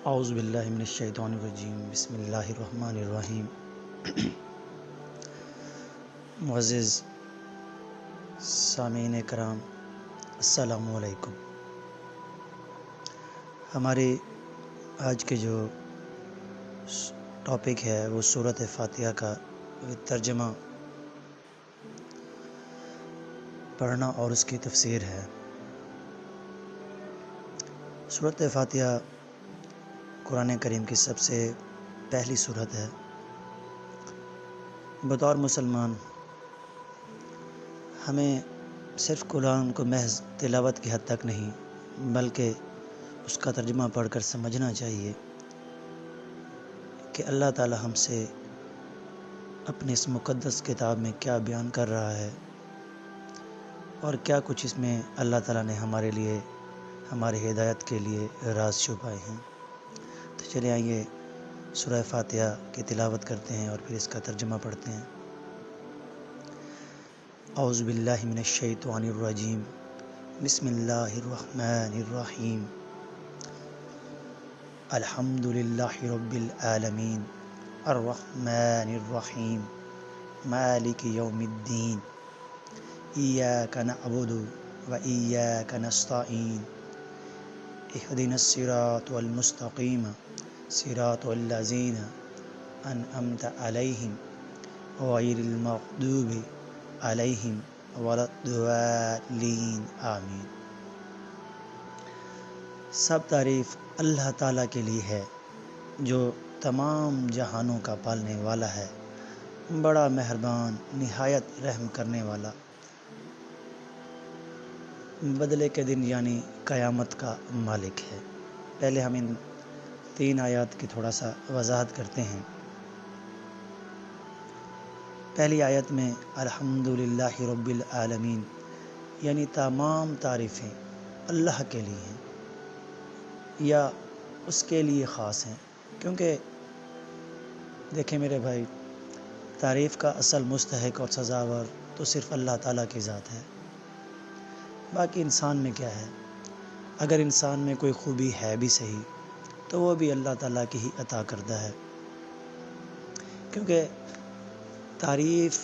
اعوذ باللہ من الشیطان الرجیم، بسم اللہ الرحمن الرحیم۔ معزز سامعین کرام، السلام علیکم۔ ہمارے آج کے جو ٹاپک ہے وہ سورۃ فاتحہ کا ترجمہ پڑھنا اور اس کی تفسیر ہے۔ سورۃ فاتحہ قرآن کریم کی سب سے پہلی سورت ہے۔ بطور مسلمان ہمیں صرف قرآن کو محض تلاوت کی حد تک نہیں بلکہ اس کا ترجمہ پڑھ کر سمجھنا چاہیے کہ اللہ تعالی ہم سے اپنے اس مقدس کتاب میں کیا بیان کر رہا ہے اور کیا کچھ اس میں اللہ تعالیٰ نے ہمارے لیے، ہماری ہدایت کے لیے راز چھپائے ہیں۔ تو چلے آئیے سورہ فاتحہ کی تلاوت کرتے ہیں اور پھر اس کا ترجمہ پڑھتے ہیں۔ اعوذ باللہ من الشیطان الرجیم، بسم اللہ الرحمن الرحیم۔ الحمد للہ رب العالمین، الرحمن الرحیم، مالک یوم الدین، ایاک نعبد و ایاک نستعین، اہدنا الصراط المستقیم، صراط الذین انعمت علیہم غیر المغضوب علیہم ولا الضالین، آمین۔ سب تعریف اللہ تعالیٰ کے لیے ہے جو تمام جہانوں کا پالنے والا ہے، بڑا مہربان، نہایت رحم کرنے والا، بدلے کے دن یعنی قیامت کا مالک ہے۔ پہلے ہم ان 3 آیات کی تھوڑا سا وضاحت کرتے ہیں۔ پہلی آیت میں الحمدللہ رب العالمین یعنی تمام تعریفیں اللہ کے لیے ہیں یا اس کے لیے خاص ہیں، کیونکہ دیکھیں میرے بھائی، تعریف کا اصل مستحق اور سزاور تو صرف اللہ تعالیٰ کی ذات ہے۔ باقی انسان میں کیا ہے؟ اگر انسان میں کوئی خوبی ہے بھی صحیح تو وہ بھی اللہ تعالیٰ کی ہی عطا کردہ ہے، کیونکہ تعریف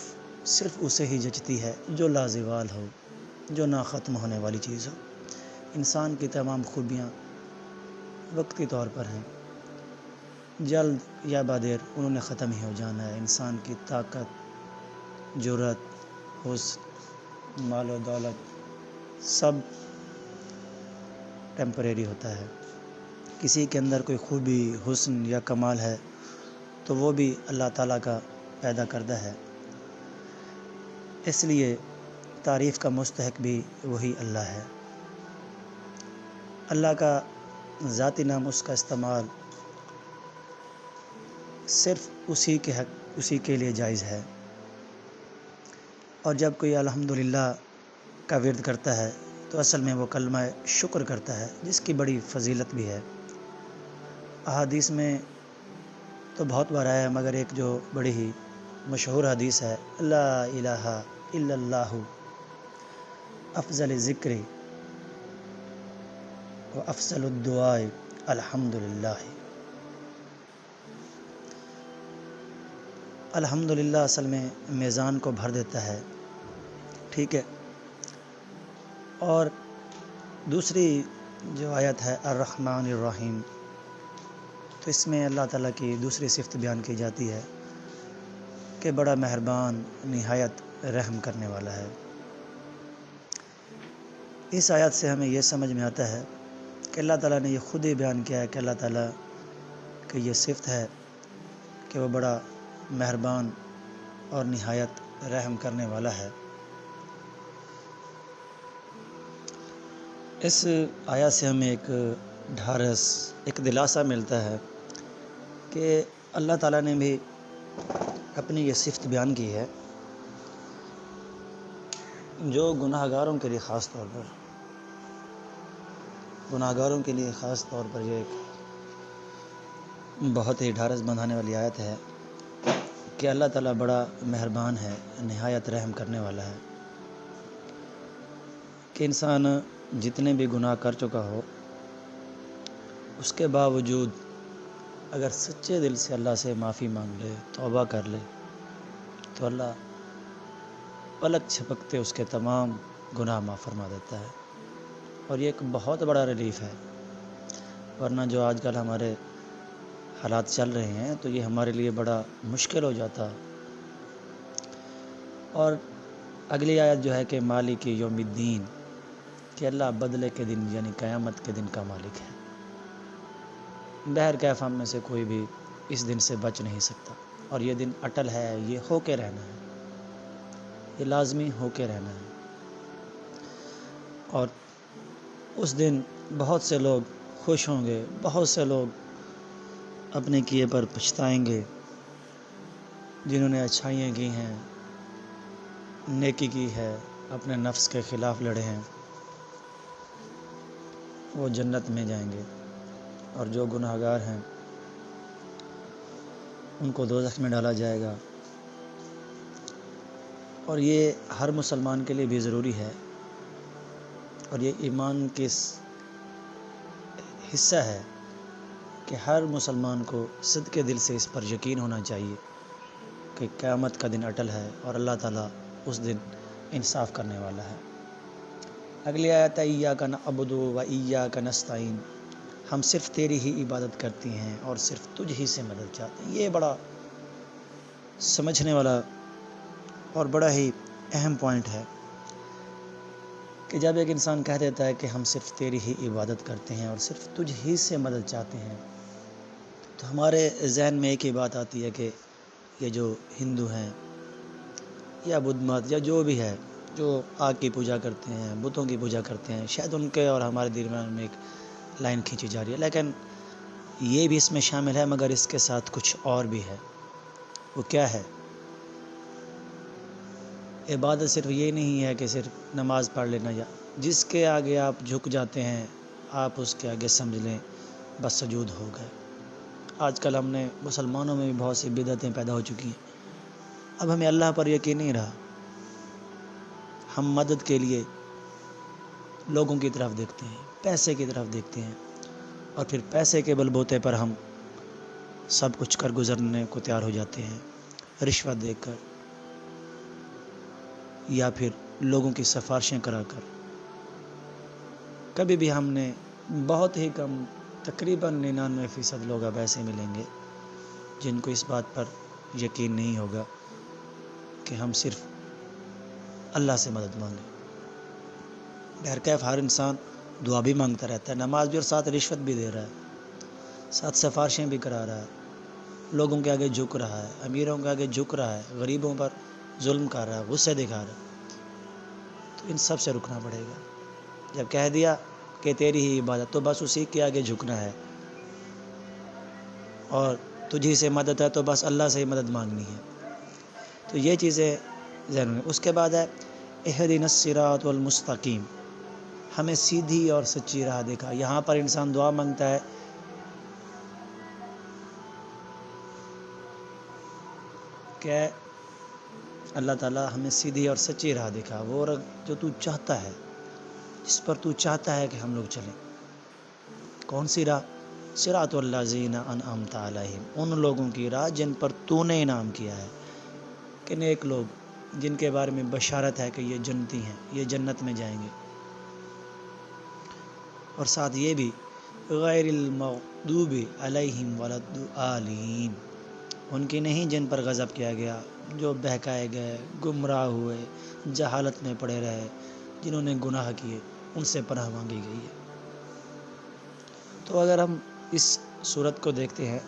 صرف اسے ہی جچتی ہے جو لازوال ہو، جو نہ ختم ہونے والی چیز ہو۔ انسان کی تمام خوبیاں وقتی طور پر ہیں، جلد یا بعدیر انہوں نے ختم ہی ہو جانا ہے۔ انسان کی طاقت، جرأت، حسن، مال و دولت سب ٹیمپریری ہوتا ہے۔ کسی کے اندر کوئی خوبی، حسن یا کمال ہے تو وہ بھی اللہ تعالیٰ کا پیدا کردہ ہے، اس لیے تعریف کا مستحق بھی وہی اللہ ہے۔ اللہ کا ذاتی نام، اس کا استعمال صرف اسی کے لیے جائز ہے۔ اور جب کوئی الحمدللہ کا ورد کرتا ہے تو اصل میں وہ کلمہ شکر کرتا ہے، جس کی بڑی فضیلت بھی ہے۔ احادیث میں تو بہت بار آیا ہے، مگر ایک جو بڑی ہی مشہور حدیث ہے، لا الہ الا اللہ افضل ذکر و افضل الدعاء الحمدللہ۔ الحمدللہ اصل میں میزان کو بھر دیتا ہے، ٹھیک ہے۔ اور دوسری جو آیت ہے الرحمن الرحیم، تو اس میں اللہ تعالیٰ کی دوسری صفت بیان کی جاتی ہے کہ بڑا مہربان، نہایت رحم کرنے والا ہے۔ اس آیت سے ہمیں یہ سمجھ میں آتا ہے کہ اللہ تعالیٰ نے یہ خود ہی بیان کیا ہے کہ اللہ تعالیٰ کی یہ صفت ہے کہ وہ بڑا مہربان اور نہایت رحم کرنے والا ہے۔ اس آیت سے ہمیں ایک ڈھارس، ایک دلاسا ملتا ہے کہ اللہ تعالیٰ نے بھی اپنی یہ صفت بیان کی ہے جو گناہ گاروں کے لیے خاص طور پر، یہ ایک بہت ہی ڈھارس بندھانے والی آیت ہے کہ اللہ تعالیٰ بڑا مہربان ہے، نہایت رحم کرنے والا ہے، کہ انسان جتنے بھی گناہ کر چکا ہو اس کے باوجود اگر سچے دل سے اللہ سے معافی مانگ لے، توبہ کر لے، تو اللہ پلک جھپکتے اس کے تمام گناہ معاف فرما دیتا ہے، اور یہ ایک بہت بڑا ریلیف ہے۔ ورنہ جو آج کل ہمارے حالات چل رہے ہیں تو یہ ہمارے لیے بڑا مشکل ہو جاتا۔ اور اگلی آیت جو ہے کہ مالک یوم الدین، کہ اللہ بدلے کے دن یعنی قیامت کے دن کا مالک ہے۔ بہرکیف ہم میں سے کوئی بھی اس دن سے بچ نہیں سکتا، اور یہ دن اٹل ہے، یہ ہو کے رہنا ہے، یہ لازمی ہو کے رہنا ہے۔ اور اس دن بہت سے لوگ خوش ہوں گے، بہت سے لوگ اپنے کیے پر پچھتائیں گے، جنہوں نے اچھائیاں کی ہیں، نیکی کی ہے، اپنے نفس کے خلاف لڑے ہیں، وہ جنت میں جائیں گے، اور جو گناہ گار ہیں ان کو دوزخ میں ڈالا جائے گا۔ اور یہ ہر مسلمان کے لیے بھی ضروری ہے، اور یہ ایمان کے حصہ ہے کہ ہر مسلمان کو صدق دل سے اس پر یقین ہونا چاہیے کہ قیامت کا دن اٹل ہے، اور اللہ تعالیٰ اس دن انصاف کرنے والا ہے۔ اگلی آیت ہے ایاک نعبد و ایاک نستعین، ہم صرف تیری ہی عبادت کرتے ہیں اور صرف تجھ ہی سے مدد چاہتے ہیں۔ یہ بڑا سمجھنے والا اور بڑا ہی اہم پوائنٹ ہے کہ جب ایک انسان کہہ دیتا ہے کہ ہم صرف تیری ہی عبادت کرتے ہیں اور صرف تجھ ہی سے مدد چاہتے ہیں، تو ہمارے ذہن میں ایک ہی بات آتی ہے کہ یہ جو ہندو ہیں یا بدھ مت یا جو بھی ہے، جو آگ کی پوجا کرتے ہیں، بتوں کی پوجا کرتے ہیں، شاید ان کے اور ہمارے درمیان میں ایک لائن کھینچی جا رہی ہے، لیکن یہ بھی اس میں شامل ہے، مگر اس کے ساتھ کچھ اور بھی ہے۔ وہ کیا ہے؟ عبادت صرف یہ نہیں ہے کہ صرف نماز پڑھ لینا، یا جس کے آگے آپ جھک جاتے ہیں آپ اس کے آگے سمجھ لیں بس سجود ہو گئے۔ آج کل ہم نے مسلمانوں میں بھی بہت سی بدعتیں پیدا ہو چکی ہیں، اب ہمیں اللہ پر یقین نہیں رہا، ہم مدد کے لیے لوگوں کی طرف دیکھتے ہیں، پیسے کی طرف دیکھتے ہیں، اور پھر پیسے کے بل بوتے پر ہم سب کچھ کر گزرنے کو تیار ہو جاتے ہیں، رشوت دے کر یا پھر لوگوں کی سفارشیں کرا کر۔ کبھی بھی ہم نے بہت ہی کم، تقریباً 99% لوگ اب ایسے ملیں گے جن کو اس بات پر یقین نہیں ہوگا کہ ہم صرف اللہ سے مدد مانگیں۔ بہرکیف ہر انسان دعا بھی مانگتا رہتا ہے، نماز بھی، اور ساتھ رشوت بھی دے رہا ہے، ساتھ سفارشیں بھی کرا رہا ہے، لوگوں کے آگے جھک رہا ہے، امیروں کے آگے جھک رہا ہے، غریبوں پر ظلم کر رہا ہے، غصے دکھا رہا ہے۔ تو ان سب سے رکنا پڑے گا۔ جب کہہ دیا کہ تیری ہی عبادت، تو بس اسی کے آگے جھکنا ہے، اور تجھی سے مدد ہے تو بس اللہ سے ہی مدد مانگنی ہے۔ تو یہ چیزیں ذہن میں۔ اس کے بعد ہے اہدنا الصراط المستقیم، ہمیں سیدھی اور سچی راہ دکھا۔ یہاں پر انسان دعا مانگتا ہے کہ اللہ تعالیٰ ہمیں سیدھی اور سچی راہ دکھا، وہ جو تو چاہتا ہے، جس پر تو چاہتا ہے کہ ہم لوگ چلیں۔ کون سی راہ؟ صراط الذین انعمت علیہم، ان لوگوں کی راہ جن پر تو نے انعام کیا ہے، کہ نیک لوگ جن کے بارے میں بشارت ہے کہ یہ جنتی ہیں، یہ جنت میں جائیں گے۔ اور ساتھ یہ بھی غیر المغضوب علیہم ولا الضالین، ان کی نہیں جن پر غضب کیا گیا، جو بہکائے گئے، گمراہ ہوئے، جہالت میں پڑے رہے، جنہوں نے گناہ کیے، ان سے پناہ مانگی گئی ہے۔ تو اگر ہم اس صورت کو دیکھتے ہیں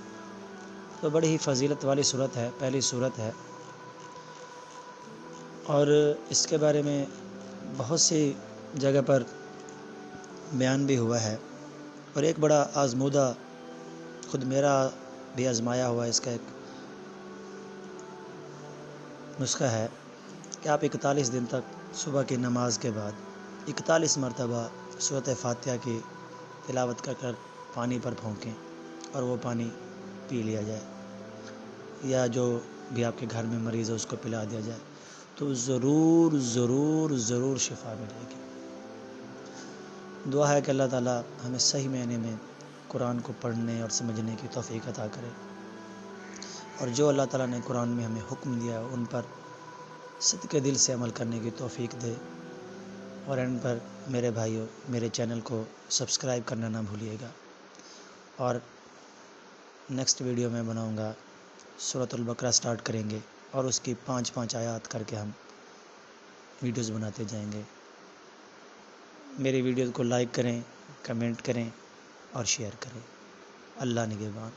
تو بڑی ہی فضیلت والی صورت ہے، پہلی صورت ہے، اور اس کے بارے میں بہت سی جگہ پر بیان بھی ہوا ہے، اور ایک بڑا آزمودہ، خود میرا بھی آزمایا ہوا اس کا ایک نسخہ ہے کہ آپ 41 دن تک صبح کی نماز کے بعد 41 مرتبہ سورۃ فاتحہ کی تلاوت کر کر پانی پر پھونکیں، اور وہ پانی پی لیا جائے، یا جو بھی آپ کے گھر میں مریض ہے اس کو پلا دیا جائے، تو ضرور ضرور ضرور شفا ملے گی۔ دعا ہے کہ اللہ تعالیٰ ہمیں صحیح معنی میں قرآن کو پڑھنے اور سمجھنے کی توفیق عطا کرے، اور جو اللہ تعالیٰ نے قرآن میں ہمیں حکم دیا ہے ان پر صدقے دل سے عمل کرنے کی توفیق دے۔ اور ان پر میرے بھائیوں، میرے چینل کو سبسکرائب کرنا نہ بھولیے گا، اور نیکسٹ ویڈیو میں بناؤں گا سورۃ البقرہ سٹارٹ کریں گے، اور اس کی 5 آیات کر کے ہم ویڈیوز بناتے جائیں گے۔ میری ویڈیوز کو لائک کریں، کمنٹ کریں اور شیئر کریں۔ اللہ نگہبان۔